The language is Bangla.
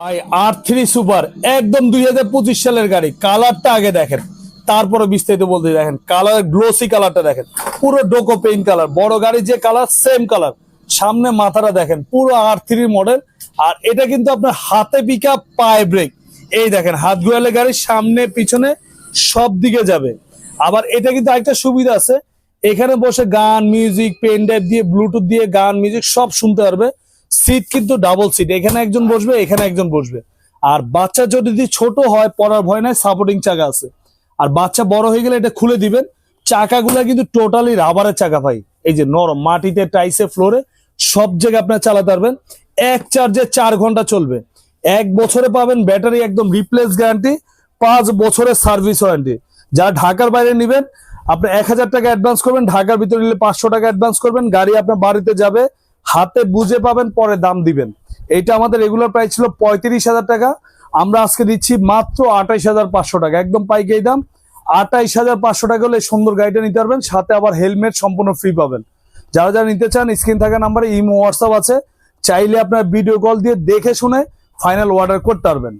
ভাই R3 সুপার একদম 2025 সালের গাড়ি। কালারটা আগে দেখেন, তারপরে বিস্তারিত বলতে দেখেন। কালার গ্লোসি কালারটা দেখেন, পুরো ডোকো পেইন্ট কালার। বড় গাড়ির যে কালার সেম কালার। সামনে মাথাটা দেখেন, পুরো R3 মডেল। আর এটা কিন্তু আপনার হাতে পিকআপ পায়ে ব্রেক। এই দেখেন হাত ঘোরালে গাড়ির সামনে পিছনে সব দিকে যাবে। আবার এটা কিন্তু আরেকটা সুবিধা আছে, এখানে বসে গান মিউজিক পেন ড্রাইভ দিয়ে ব্লুটুথ দিয়ে গান মিউজিক সব শুনতে পারবে। সিট কিন্তু ডাবল সিট, এখানে একজন বসবে এখানে একজন বসবে। আর বাচ্চা যদি ছোট হয় পড়ার ভয় নাই, সাপোর্টিং চাকা আছে। আর বাচ্চা বড় হয়ে গেলে এটা খুলে দিবেন। চাকাগুলা কিন্তু টোটালি রাবারের চাকা ভাই, এই যে নরম মাটিতে টাইসে ফ্লোরে সব জায়গায় আপনার চালাতে পারবেন। এক চার্জে 4 ঘন্টা চলবে। 1 বছরে পাবেন ব্যাটারি একদম রিপ্লেস গ্যারান্টি, 5 বছরের সার্ভিস ওয়ারেন্টি। যারা ঢাকার বাইরে নিবেন আপনি 1000 টাকা অ্যাডভান্স করবেন, ঢাকার ভিতরে নিলে 500 টাকা অ্যাডভান্স করবেন। গাড়ি আপনার বাড়িতে যাবে, হাতে বুঝে পাবেন, পরে দাম দিবেন। এইটা আমাদের রেগুলার প্রাইস ছিল 35,000 টাকা, আমরা আজকে দিচ্ছি মাত্র 28,500 টাকা, একদম পাইকারি দাম। 28,500 টাকা হলে সুন্দর গাড়িটা নিতে পারবেন, সাথে আবার হেলমেট সম্পূর্ণ ফ্রি পাবেন। যারা যারা নিতে চান স্ক্রিন থাকা নাম্বারে ইমো হোয়াটসঅ্যাপ আছে, চাইলে আপনার ভিডিও কল দিয়ে দেখে শুনে ফাইনাল অর্ডার করতে পারবেন।